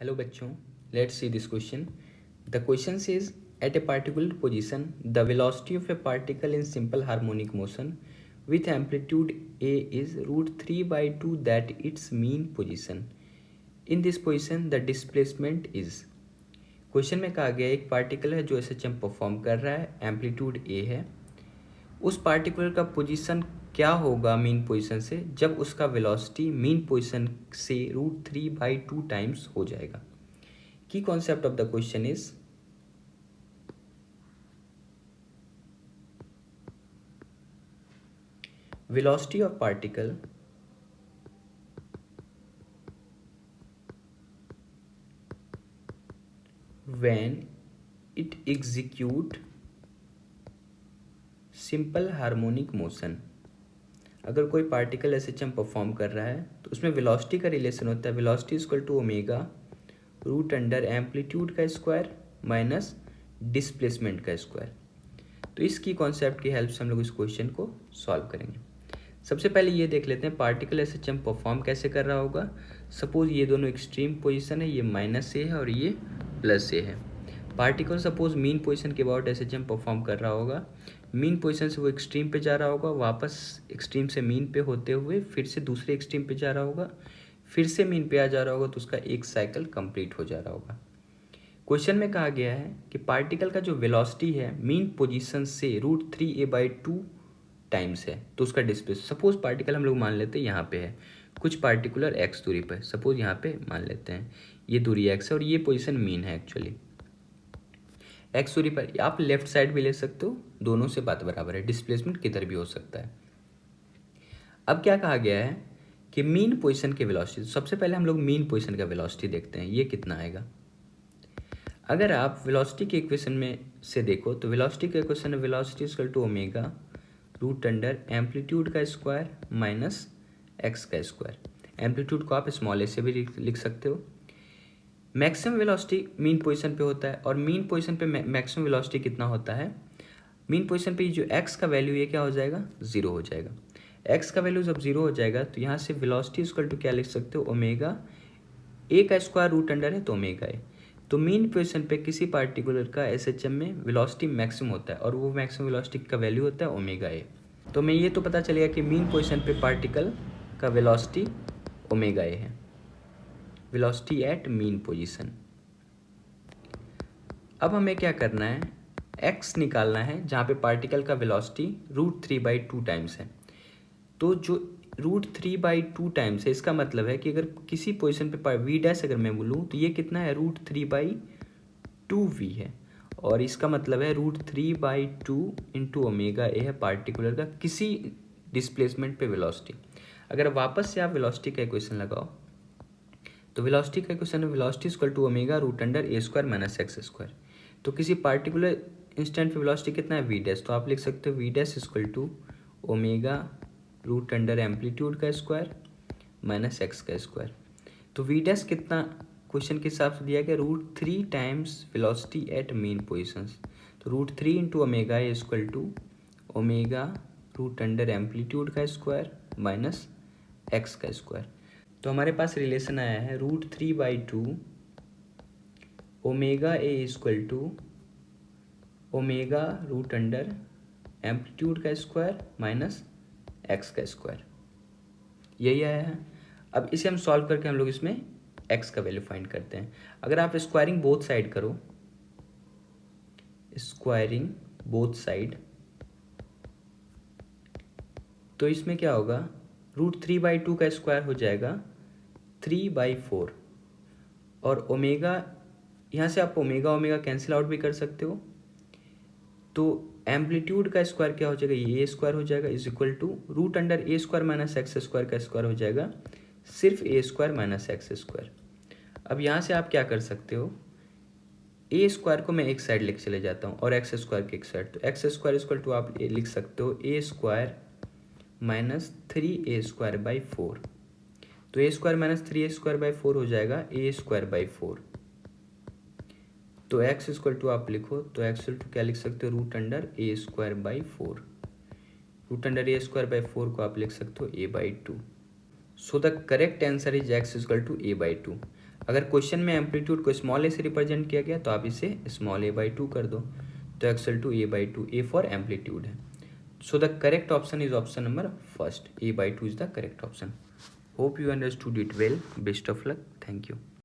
Hello बच्चों, let's see this question. The question says at a particular position the velocity of a particle in simple harmonic motion with amplitude a is root 3 by 2 that its mean position. In this position the displacement is. Question में कहा गया एक particle है जो SHM perform कर रहा है, amplitude ए है। उस पार्टिकुलर का पोजीशन क्या होगा मीन पोजीशन से जब उसका वेलोसिटी मीन पोजीशन से रूट 3 by 2 टाइम्स हो जाएगा। की concept of the question is velocity of particle when it execute simple harmonic motion। अगर कोई पार्टिकल एसएचएम परफॉर्म कर रहा है तो उसमें वेलोसिटी का रिलेशन होता है velocity equal to omega root under amplitude का स्क्वायर माइनस डिस्प्लेसमेंट का स्क्वायर। तो इसकी कॉन्सेप्ट की हेल्प से हम लोग इस क्वेश्चन को सॉल्व करेंगे। सबसे पहले ये देख लेते हैं पार्टिकल एसएचएम परफॉर्म कैसे कर रहा होगा। सपोज ये दोनों एक्सट्रीम पोजीशन है, ये माइनस ए है और ये प्लस ए है। पार्टिकल सपोज मीन पोजीशन के अबाउट एसएचएम परफॉर्म कर रहा होगा, मीन पोजीशन से वो एक्सट्रीम पे जा रहा होगा, वापस एक्सट्रीम से मीन पे होते हुए फिर से दूसरे एक्सट्रीम पे जा रहा होगा, फिर से मीन पे आ जा रहा होगा, तो उसका एक साइकिल कंप्लीट हो जा रहा होगा। क्वेश्चन में कहा गया है कि पार्टिकल का जो वेलोसिटी है मीन पोजीशन से रूट 3a/2 टाइम्स है, तो उसका डिस्प्लेस। सपोज पार्टिकल हम लोग मान लेते हैं यहाँ पे है, कुछ पार्टिकुलर एक्स दूरी पर, सपोज यहाँ पे मान लेते हैं ये दूरी एक्स है और ये पोजीशन मीन है। एक्चुअली एक्स दूरी पर आप लेफ्ट साइड भी ले सकते हो, दोनों से बात बराबर है, डिस्प्लेसमेंट किधर भी हो सकता है। अब क्या कहा गया है कि मीन पोजीशन के वेलोसिटी, सबसे पहले हम लोग मीन पोजीशन का वेलोसिटी देखते हैं, ये कितना आएगा। अगर आप वेलोसिटी के इक्वेशन में से देखो तो वेलोसिटी का इक्वेशन है velocity equal to omega root under amplitude का स्क्वायर माइनस एक्स का स्क्वायर। एम्पलीट्यूड को आप स्मॉल ए से भी लिख सकते हो। मैक्सिमम वेलोसिटी मीन पोजीशन पे होता है और मीन पोजीशन पे मैक्सिमम वेलोसिटी कितना होता है, मीन पोजीशन पे जो एक्स का वैल्यू ये क्या हो जाएगा, ज़ीरो हो जाएगा। एक्स का वैल्यू जब ज़ीरो हो जाएगा तो यहाँ से वेलोसिटी इक्वल टू क्या लिख सकते हो, ओमेगा ए का स्क्वायर रूट अंडर है तो ओमेगा ए। तो मीन पोजीशन पे किसी पार्टिकुलर का एसएचएम में वेलोसिटी मैक्सिमम होता है और वो मैक्सिमम वेलोसिटी का वैल्यू होता है ओमेगा ए। तो मैं ये तो पता चलेगा कि मीन पोजीशन पे पार्टिकल का वेलोसिटी ओमेगा ए है, वेलोसिटी एट मीन पोजीशन। अब हमें क्या करना है, एक्स निकालना है जहाँ पे पार्टिकल का वेलोसिटी रूट 3/2 टाइम्स है। तो जो रूट 3/2 टाइम्स है इसका मतलब है कि अगर किसी पोजीशन पे वी डैश अगर मैं बोलूँ तो ये कितना है, रूट 3/2 वी है, और इसका मतलब है रूट 3/2 इंटू ओमेगा ए है पार्टिकुलर का किसी डिस्प्लेसमेंट पे वेलोसिटी। अगर वापस से आप वेलोसिटी का इक्वेशन लगाओ तो वेलोसिटी का इक्वेशन है velocity equal to omega root under A square minus X square. तो किसी पार्टिकुलर इंस्टेंट पे वेलोसिटी कितना है, वी डैश, तो आप लिख सकते हो v dash equal to omega root under amplitude का स्क्वायर माइनस एक्स का स्क्वायर। तो वी डैश कितना क्वेश्चन के हिसाब से दिया गया, root 3 times velocity at mean positions. तो root 3 into omega equal to omega root under amplitude का स्क्वायर माइनस एक्स का स्क्वायर। तो हमारे पास रिलेशन आया है root 3/2 omega a equal to omega root under amplitude का स्क्वायर माइनस एक्स का स्क्वायर, यही आया है। अब इसे हम सॉल्व करके हम लोग इसमें एक्स का वैल्यू फाइंड करते हैं। अगर आप स्क्वायरिंग बोथ साइड करो, स्क्वायरिंग बोथ साइड, तो इसमें क्या होगा, रूट 3/2 का स्क्वायर हो जाएगा 3/4 और ओमेगा, यहाँ से आप ओमेगा ओमेगा कैंसिल आउट भी कर सकते हो। तो एम्पलीट्यूड का स्क्वायर क्या हो जाएगा, ये ए स्क्वायर हो जाएगा is equal to root under A square minus X square का स्क्वायर हो जाएगा सिर्फ A square minus X square. अब यहाँ से आप क्या कर सकते हो, ए स्क्वायर को मैं एक साइड लेके चले जाता हूँ और एक्स स्क्वायर के एक साइड, तो एक्स स्क्वायर इक्वल टू आप लिख सकते हो ए स्क्वायर माइनस 3a²/4। तो ए स्क्वायर माइनस 3a²/4 हो जाएगा a²/4। तो x इक्वल टू आप लिखो, तो x इक्वल टू क्या लिख सकते हो, root under a²/4। Root under a²/4 को आप लिख सकते हो a/2। So the correct answer is x equal to a/2। अगर क्वेश्चन में एम्पलीट्यूड को स्मॉल ए से रिप्रेजेंट किया गया तो आप इसे स्मॉल a/2 कर दो, तो x/2 a/2, a for amplitude है. सो the correct option is option number first, a/2 is the correct option. Hope you understood it well. Best of luck. Thank you.